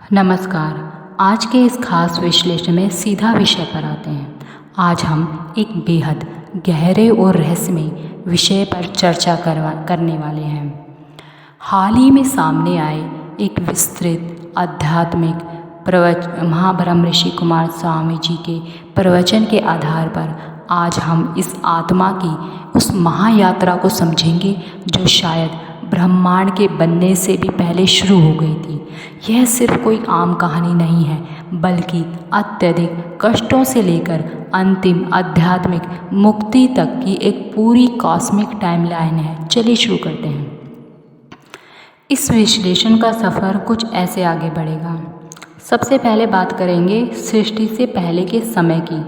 नमस्कार। आज के इस खास विश्लेषण में सीधा विषय पर आते हैं। आज हम एक बेहद गहरे और रहस्यमय विषय पर चर्चा करने वाले हैं। हाल ही में सामने आए एक विस्तृत आध्यात्मिक महाब्रह्म ऋषि कुमार स्वामी जी के प्रवचन के आधार पर आज हम इस आत्मा की उस महायात्रा को समझेंगे जो शायद ब्रह्मांड के बनने से भी पहले शुरू हो गई थी। यह सिर्फ कोई आम कहानी नहीं है, बल्कि अत्यधिक कष्टों से लेकर अंतिम आध्यात्मिक मुक्ति तक की एक पूरी कॉस्मिक टाइमलाइन है। चलिए शुरू करते हैं। इस विश्लेषण का सफ़र कुछ ऐसे आगे बढ़ेगा। सबसे पहले बात करेंगे सृष्टि से पहले के समय की,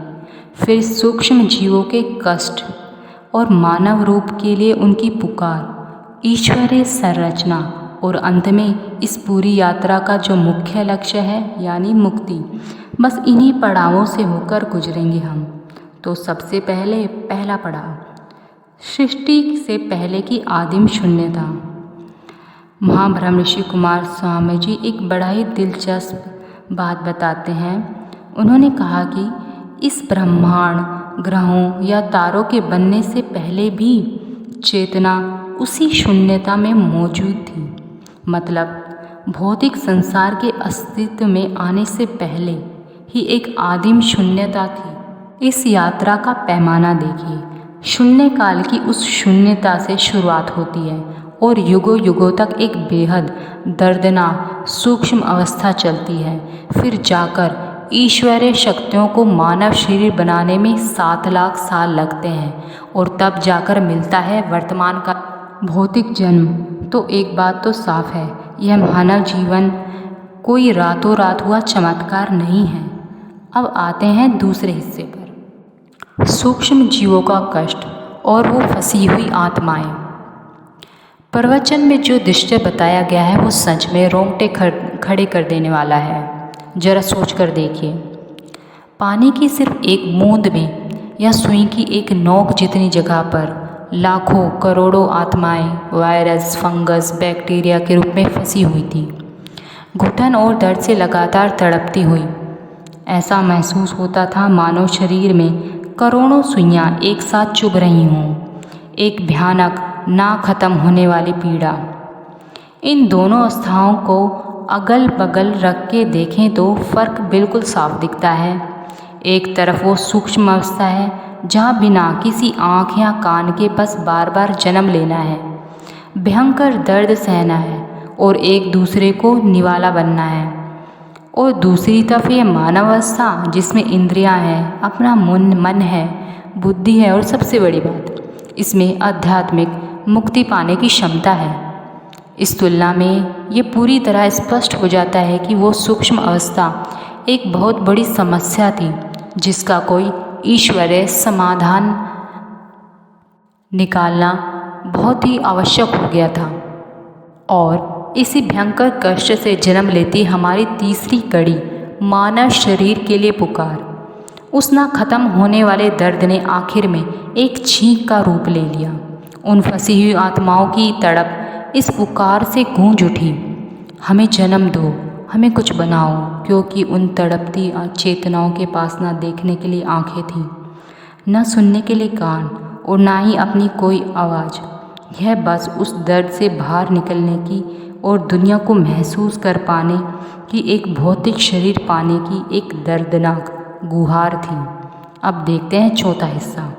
फिर सूक्ष्म जीवों के कष्ट और मानव रूप के लिए उनकी पुकार, ईश्वरीय संरचना और अंत में इस पूरी यात्रा का जो मुख्य लक्ष्य है यानी मुक्ति। बस इन्हीं पड़ावों से होकर गुजरेंगे हम। तो सबसे पहले पहला पड़ाव, सृष्टि से पहले की आदिम शून्यता। महाब्रह्म ऋषि कुमार स्वामी जी एक बड़ा ही दिलचस्प बात बताते हैं। उन्होंने कहा कि इस ब्रह्मांड, ग्रहों या तारों के बनने से पहले भी चेतना उसी शून्यता में मौजूद थी। मतलब भौतिक संसार के अस्तित्व में आने से पहले ही एक आदिम शून्यता थी। इस यात्रा का पैमाना देखिए। शून्य काल की उस शून्यता से शुरुआत होती है और युगों युगों तक एक बेहद दर्दनाक सूक्ष्म अवस्था चलती है। फिर जाकर ईश्वरीय शक्तियों को मानव शरीर बनाने में 7 लाख साल लगते हैं और तब जाकर मिलता है वर्तमान का भौतिक जन्म। तो एक बात तो साफ है, यह मानव जीवन कोई रातों रात हुआ चमत्कार नहीं है। अब आते हैं दूसरे हिस्से पर, सूक्ष्म जीवों का कष्ट और वो फंसी हुई आत्माएं। प्रवचन में जो दृश्य बताया गया है वो सच में रोंगटे खड़े कर देने वाला है। जरा सोच कर देखिए, पानी की सिर्फ एक बूंद में या सुई की एक नोक जितनी जगह पर लाखों करोड़ों आत्माएं वायरस, फंगस, बैक्टीरिया के रूप में फंसी हुई थी, घुटन और दर्द से लगातार तड़पती हुई। ऐसा महसूस होता था मानो शरीर में करोड़ों सुइयां एक साथ चुभ रही हों। एक भयानक ना खत्म होने वाली पीड़ा। इन दोनों अवस्थाओं को अगल बगल रख के देखें तो फ़र्क बिल्कुल साफ दिखता है। एक तरफ वो सूक्ष्म अवस्था है जहाँ बिना किसी आँख या कान के बस बार बार जन्म लेना है, भयंकर दर्द सहना है और एक दूसरे को निवाला बनना है। और दूसरी तरफ ये मानव अवस्था जिसमें इंद्रियां हैं, अपना मन है, बुद्धि है और सबसे बड़ी बात, इसमें आध्यात्मिक मुक्ति पाने की क्षमता है। इस तुलना में ये पूरी तरह स्पष्ट हो जाता है कि वो सूक्ष्म अवस्था एक बहुत बड़ी समस्या थी जिसका कोई ईश्वरीय समाधान निकालना बहुत ही आवश्यक हो गया था। और इसी भयंकर कष्ट से जन्म लेती हमारी तीसरी कड़ी, मानव शरीर के लिए पुकार। उस ना खत्म होने वाले दर्द ने आखिर में एक छींक का रूप ले लिया। उन फंसी हुई आत्माओं की तड़प इस पुकार से गूंज उठी, हमें जन्म दो, हमें कुछ बनाओ। क्योंकि उन तड़पती चेतनाओं के पास ना देखने के लिए आंखें थीं, न सुनने के लिए कान और ना ही अपनी कोई आवाज़। यह बस उस दर्द से बाहर निकलने की और दुनिया को महसूस कर पाने की, एक भौतिक शरीर पाने की एक दर्दनाक गुहार थी। अब देखते हैं चौथा हिस्सा,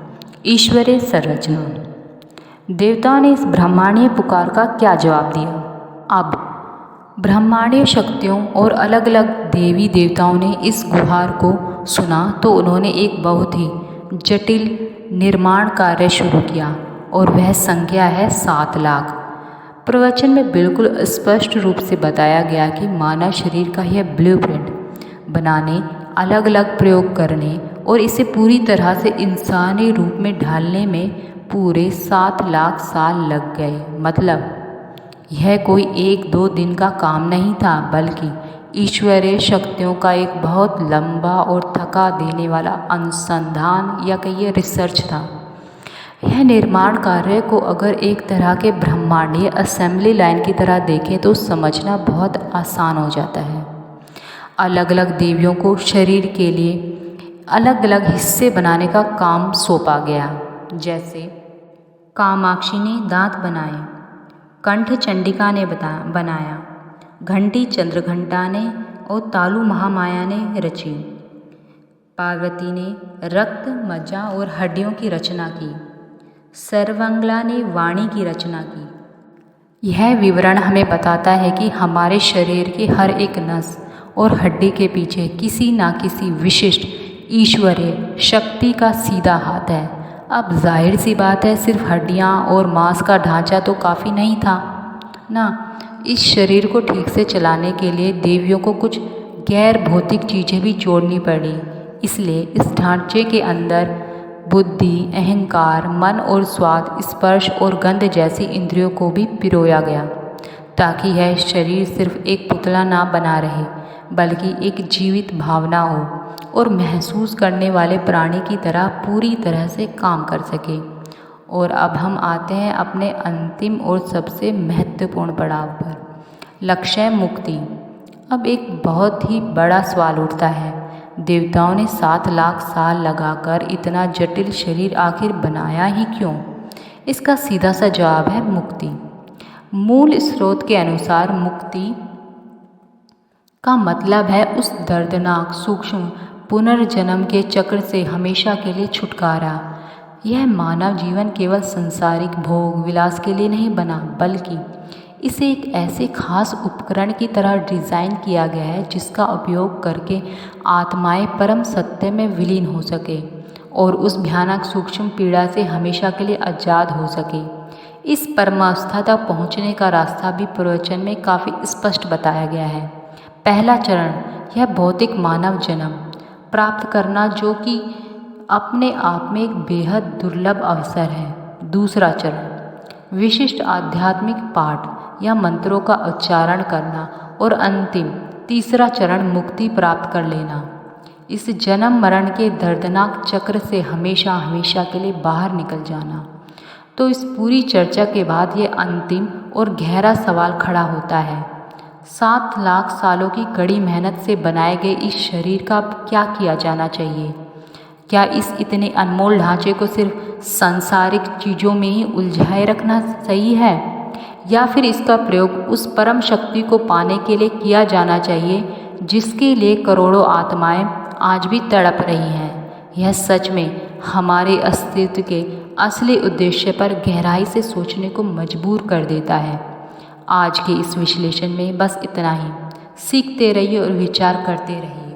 ईश्वरीय संरचना। देवताओं ने इस ब्रह्मांडीय पुकार का क्या जवाब दिया? अब ब्रह्मांडीय शक्तियों और अलग अलग देवी देवताओं ने इस गुहार को सुना तो उन्होंने एक बहुत ही जटिल निर्माण कार्य शुरू किया और वह संख्या है 7 लाख। प्रवचन में बिल्कुल स्पष्ट रूप से बताया गया कि मानव शरीर का यह ब्लूप्रिंट बनाने, अलग अलग प्रयोग करने और इसे पूरी तरह से इंसानी रूप में ढालने में पूरे 7 लाख साल लग गए। मतलब यह कोई 1-2 दिन का काम नहीं था, बल्कि ईश्वरीय शक्तियों का एक बहुत लंबा और थका देने वाला अनुसंधान या कहिए रिसर्च था। यह निर्माण कार्य को अगर एक तरह के ब्रह्मांडीय असेंबली लाइन की तरह देखें तो समझना बहुत आसान हो जाता है। अलग अलग देवियों को शरीर के लिए अलग अलग हिस्से बनाने का काम सौंपा गया। जैसे कामाक्षी ने दांत बनाए, कंठ चंडिका ने बनाया, घंटी चंद्रघंटा ने और तालु महामाया ने रची। पार्वती ने रक्त, मज्जा और हड्डियों की रचना की। सर्वंगला ने वाणी की रचना की। यह विवरण हमें बताता है कि हमारे शरीर के हर एक नस और हड्डी के पीछे किसी न किसी विशिष्ट ईश्वरीय शक्ति का सीधा हाथ है। अब जाहिर सी बात है, सिर्फ हड्डियाँ और मांस का ढांचा तो काफ़ी नहीं था ना। इस शरीर को ठीक से चलाने के लिए देवियों को कुछ गैर भौतिक चीज़ें भी जोड़नी पड़ी। इसलिए इस ढांचे के अंदर बुद्धि, अहंकार, मन और स्वाद, स्पर्श और गंध जैसी इंद्रियों को भी पिरोया गया, ताकि यह शरीर सिर्फ एक पुतला ना बना रहे, बल्कि एक जीवित भावना हो और महसूस करने वाले प्राणी की तरह पूरी तरह से काम कर सके। और अब हम आते हैं अपने अंतिम और सबसे महत्वपूर्ण पड़ाव पर, लक्ष्य मुक्ति। अब एक बहुत ही बड़ा सवाल उठता है, देवताओं ने 7 लाख साल लगाकर इतना जटिल शरीर आखिर बनाया ही क्यों? इसका सीधा सा जवाब है मुक्ति। मूल स्रोत के अनुसार मुक्ति का मतलब है उस दर्दनाक सूक्ष्म पुनर्जन्म के चक्र से हमेशा के लिए छुटकारा। यह मानव जीवन केवल सांसारिक भोग विलास के लिए नहीं बना, बल्कि इसे एक ऐसे खास उपकरण की तरह डिज़ाइन किया गया है जिसका उपयोग करके आत्माएं परम सत्य में विलीन हो सके और उस भयानक सूक्ष्म पीड़ा से हमेशा के लिए आज़ाद हो सके। इस परमावस्था तक पहुँचने का रास्ता भी प्रवचन में काफ़ी स्पष्ट बताया गया है। पहला चरण, यह भौतिक मानव जन्म प्राप्त करना, जो कि अपने आप में एक बेहद दुर्लभ अवसर है। दूसरा चरण, विशिष्ट आध्यात्मिक पाठ या मंत्रों का उच्चारण करना। और अंतिम तीसरा चरण, मुक्ति प्राप्त कर लेना, इस जन्म मरण के दर्दनाक चक्र से हमेशा हमेशा के लिए बाहर निकल जाना। तो इस पूरी चर्चा के बाद ये अंतिम और गहरा सवाल खड़ा होता है, 7 लाख सालों की कड़ी मेहनत से बनाए गए इस शरीर का क्या किया जाना चाहिए? क्या इस इतने अनमोल ढांचे को सिर्फ सांसारिक चीज़ों में ही उलझाए रखना सही है, या फिर इसका प्रयोग उस परम शक्ति को पाने के लिए किया जाना चाहिए जिसके लिए करोड़ों आत्माएं आज भी तड़प रही हैं? यह सच में हमारे अस्तित्व के असली उद्देश्य पर गहराई से सोचने को मजबूर कर देता है। आज के इस विश्लेषण में बस इतना ही। सीखते रहिए और विचार करते रहिए।